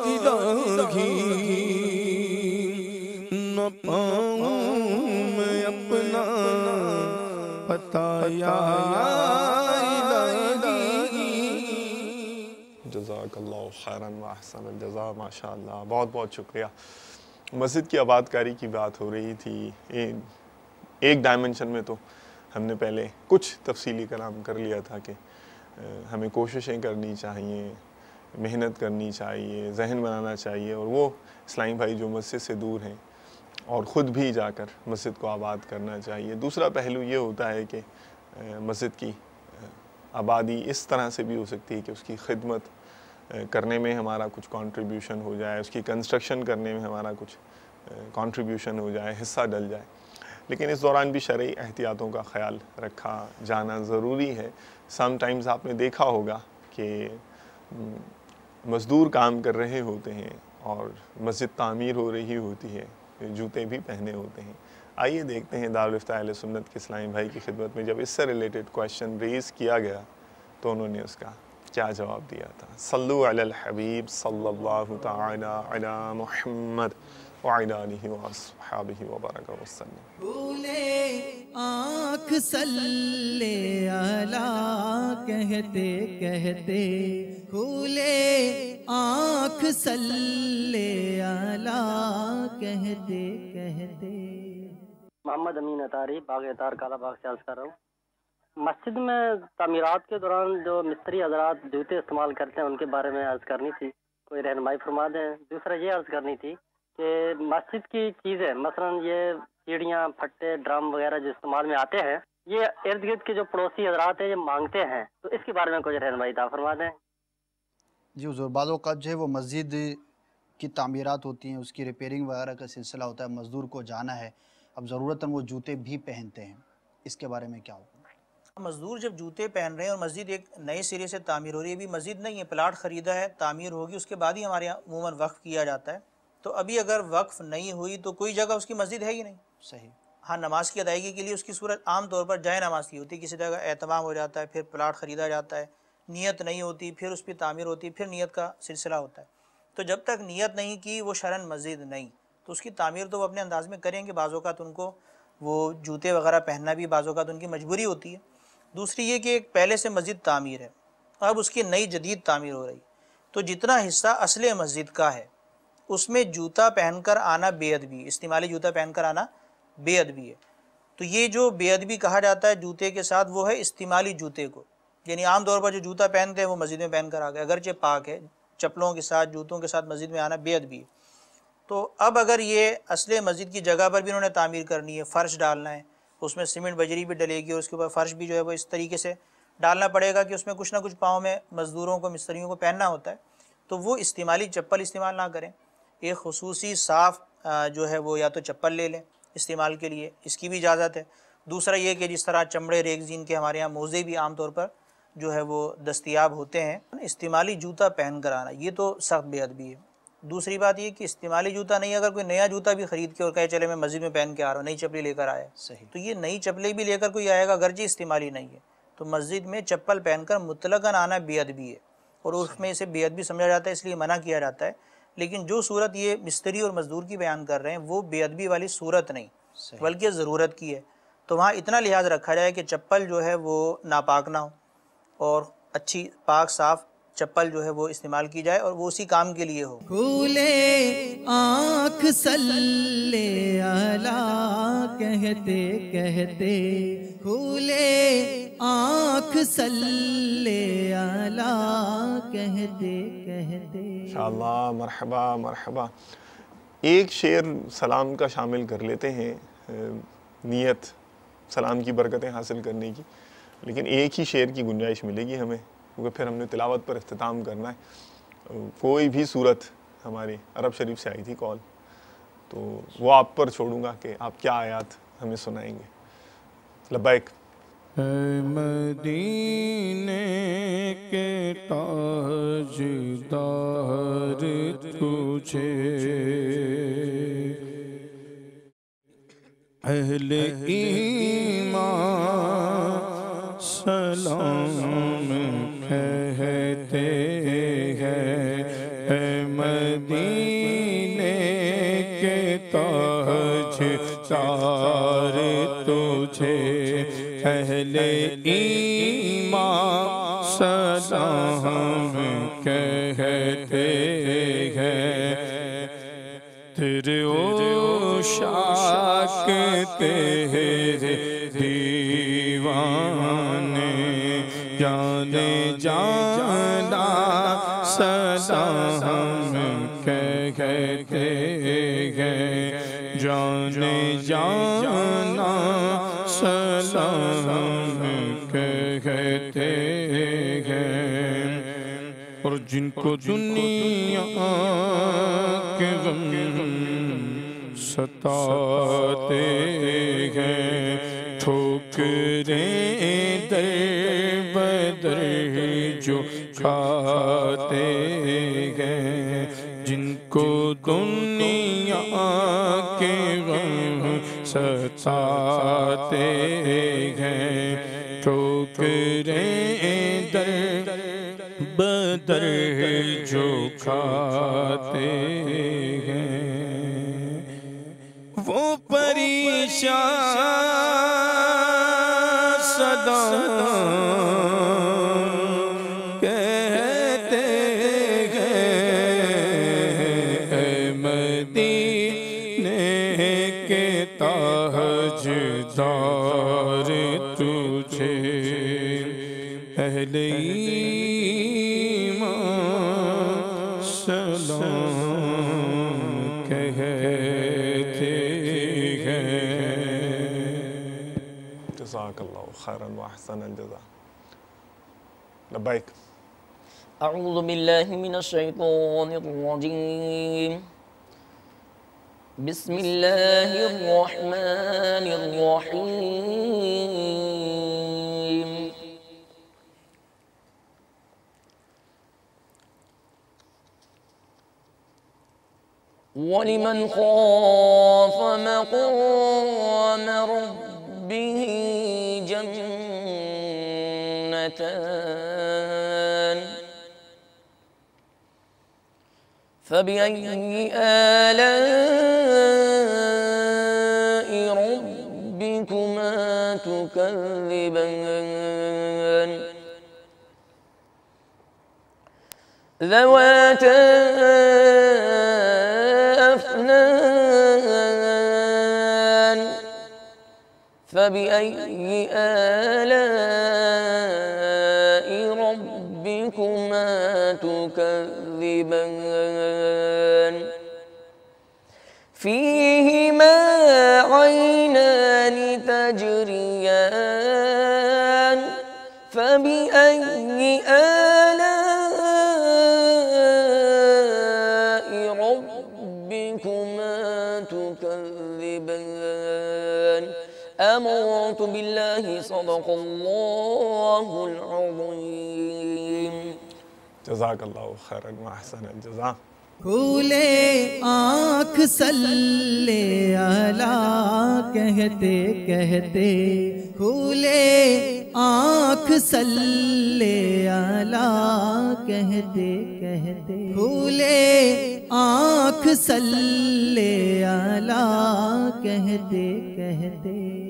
الہی، نہ پاؤں میں اپنا پتہ یا الہی۔ جزاک اللہ خیراً و احسن الجزا، ماشاءاللہ، بہت بہت شکریہ۔ مسجد کی آباد کاری کی بات ہو رہی تھی، ایک ڈائمنشن میں تو ہم نے پہلے کچھ تفصیلی کلام کر لیا تھا کہ ہمیں کوششیں کرنی چاہیے، محنت کرنی چاہیے، ذہن بنانا چاہیے، اور وہ اسلامی بھائی جو مسجد سے دور ہیں اور خود بھی جا کر مسجد کو آباد کرنا چاہیے۔ دوسرا پہلو یہ ہوتا ہے کہ مسجد کی آبادی اس طرح سے بھی ہو سکتی ہے کہ اس کی خدمت کرنے میں ہمارا کچھ کنٹریبیوشن ہو جائے، اس کی کنسٹرکشن کرنے میں ہمارا کچھ کنٹریبیوشن ہو جائے، حصہ ڈل جائے، لیکن اس دوران بھی شرعی احتیاطوں کا خیال رکھا جانا ضروری ہے۔ سم ٹائمز آپ نے دیکھا ہوگا کہ مزدور کام کر رہے ہوتے ہیں اور مسجد تعمیر ہو رہی ہوتی ہے، جوتے بھی پہنے ہوتے ہیں۔ آئیے دیکھتے ہیں دارالفتہ اہل سنت کے اسلامی بھائی کی خدمت میں جب اس سے ریلیٹڈ کویشچن ریز کیا گیا تو انہوں نے اس کا کیا جواب دیا تھا۔ صلو علی الحبیب صلی اللہ تعالی علی محمد وعلی آلہ واصحابہ وبارک وسلم۔ کھولے آنکھ صلی علی کہتے کہتے، کھولے آنکھ صلی علی کہتے کہتے۔ محمد امین اطاری، باغ اطار کالا باغ سے عرض کر رہا ہوں۔ مسجد میں تعمیرات کے دوران جو مستری حضرات جوتے استعمال کرتے ہیں ان کے بارے میں عرض کرنی تھی، کوئی رہنمائی فرما دیں۔ دوسرا یہ عرض کرنی تھی کہ مسجد کی چیزیں مثلا یہ سیڑھیاں، پھٹے، ڈرم وغیرہ جو استعمال میں آتے ہیں، یہ ارد گرد کے جو پڑوسی حضرات ہیں یہ مانگتے ہیں، تو اس کے بارے میں کوئی رہنمائی عطا فرما دیں۔ جی حضور، بعض اوقات جو ہے وہ مسجد کی تعمیرات ہوتی ہیں، اس کی ریپیئرنگ وغیرہ کا سلسلہ ہوتا ہے، مزدور کو جانا ہے، اب ضرورتاً وہ جوتے بھی پہنتے ہیں، اس کے بارے میں کیا ہوگا؟ مزدور جب جوتے پہن رہے ہیں اور مسجد ایک نئے سرے سے تعمیر ہو رہی ہے، ابھی مسجد نہیں ہے، پلاٹ خریدا ہے، تعمیر ہوگی، اس کے بعد ہی ہمارے یہاں عموماً وقف کیا جاتا ہے، تو ابھی اگر وقف نہیں ہوئی تو کوئی جگہ اس کی مسجد ہے ہی نہیں۔ صحیح۔ ہاں، نماز کی ادائیگی کے لیے اس کی صورت عام طور پر جائے نماز کی ہوتی ہے، کسی جگہ اہتمام ہو جاتا ہے، پھر پلاٹ خریدا جاتا ہے، نیت نہیں ہوتی، پھر اس پہ تعمیر ہوتی ہے، پھر نیت کا سلسلہ ہوتا ہے۔ تو جب تک نیت نہیں کی وہ شرعاً مسجد نہیں، تو اس کی تعمیر تو وہ اپنے انداز میں کریں گے۔ بعض اوقات ان کو وہ جوتے وغیرہ پہننا بھی بعض اوقات ان کی مجبوری ہوتی ہے۔ دوسری یہ کہ ایک پہلے سے مسجد تعمیر ہے، اب اس کی نئی جدید تعمیر ہو رہی، تو جتنا حصہ اصل مسجد کا ہے اس میں جوتا پہن کر آنا بے ادبی، استعمالی جوتا پہن کر آنا بے ادبی ہے۔ تو یہ جو بے ادبی کہا جاتا ہے جوتے کے ساتھ، وہ ہے استعمالی جوتے کو، یعنی عام طور پر جو جوتا پہنتے ہیں وہ مسجد میں پہن کر آ گئے، اگرچہ پاک ہے، چپلوں کے ساتھ جوتوں کے ساتھ مسجد میں آنا بے ادبی ہے۔ تو اب اگر یہ اصل مسجد کی جگہ پر بھی انہوں نے تعمیر کرنی ہے، فرش ڈالنا ہے، اس میں سیمنٹ بجری بھی ڈلے گی اور اس کے اوپر فرش بھی جو ہے وہ اس طریقے سے ڈالنا پڑے گا کہ اس میں کچھ نہ کچھ پاؤں میں مزدوروں کو، مستریوں کو پہننا ہوتا ہے، تو وہ استعمالی چپل استعمال نہ کریں، ایک خصوصی صاف جو ہے وہ یا تو چپل لے لیں استعمال کے لیے، اس کی بھی اجازت ہے۔ دوسرا یہ کہ جس طرح چمڑے ریگزین کے ہمارے یہاں موزے بھی عام طور پر جو ہے وہ دستیاب ہوتے ہیں، استعمالی جوتا پہن کر آنا یہ تو سخت بے ادبی ہے۔ دوسری بات یہ کہ استعمالی جوتا نہیں، اگر کوئی نیا جوتا بھی خرید کے اور کہے چلے میں مسجد میں پہن کے آ رہا ہوں، نئی چپلی لے کر آیا، صحیح، تو یہ نئی چپلیں بھی لے کر کوئی آئے گا اگرچہ استعمالی نہیں ہے، تو مسجد میں چپل پہن کر مطلقاً آنا بے ادبی ہے، اور اس میں اسے بے ادبی سمجھا جاتا ہے، اس لیے منع کیا جاتا ہے۔ لیکن جو صورت یہ مستری اور مزدور کی بیان کر رہے ہیں وہ بے ادبی والی صورت نہیں بلکہ ضرورت کی ہے، تو وہاں اتنا لحاظ رکھا جائے کہ چپل جو ہے وہ ناپاک نہ ہو اور اچھی پاک صاف چپل جو ہے وہ استعمال کی جائے اور وہ اسی کام کے لیے ہو۔ کھولے آنکھ صلی اللہ کہتے کہتے، کھولے آنکھ صلی اللہ کہتے کہتے۔ انشاءاللہ، مرحبا مرحبا۔ ایک شعر سلام کا شامل کر لیتے ہیں، نیت سلام کی برکتیں حاصل کرنے کی، لیکن ایک ہی شعر کی گنجائش ملے گی ہمیں، کیونکہ پھر ہم نے تلاوت پر اختتام کرنا ہے۔ کوئی بھی صورت، ہماری عرب شریف سے آئی تھی کال، تو وہ آپ پر چھوڑوں گا کہ آپ کیا آیات ہمیں سنائیں گے۔ لبیک۔ اے مدینے کے تاجدار تجھے اہل ایمان سلام کہتے ہیں، اے مدینے کے تاجدار تجھے اہل ایمان سلام کہتے ہیں، تیرے عشاق تیرے دیوانے جانے جانا سلام کہتے ہیں، جانے جانا سلام کہتے ہیں، اور جن کو دنیا کے غم ستاتے ہیں، ٹھوکریں در بدر جو کھاتے ہیں، جن کو دنیا کے غم ستاتے ہیں، ٹھوکریں در بدر جو کھاتے ہیں، وہ پریشان صدا کہتے ہیں، اے مدینے کے تاجدار تجھے اہل ایمان سلام کہتے ہیں۔ جزاک اللہ خیرا واحسن الجزاء۔ لبیک۔ اعوذ باللہ من الشیطان الرجیم، بسم اللہ الرحمن الرحیم۔ وَلِمَنْ خَافَ مَقَامَ رَبِّهِ جَنَّتَانِ، فَبِأَيِّ آلَاءِ رَبِّكُمَا تُكَذِّبَانِ، ذَوَاتَا أفنان، فبأي آلاء ربكما تكذبان، فيهما عينان تجريان، فبأي آلاء ربكما تكذبان۔ آمنت بالله صدق الله العظيم۔ جزاک اللہ خیرا واحسن الجزاء۔ کھولے آنکھ صلی اللہ کہتے کہتے، کھولے آنکھ صلی اللہ کہتے کہتے، کھولے آنکھ صلی اللہ کہتے کہتے۔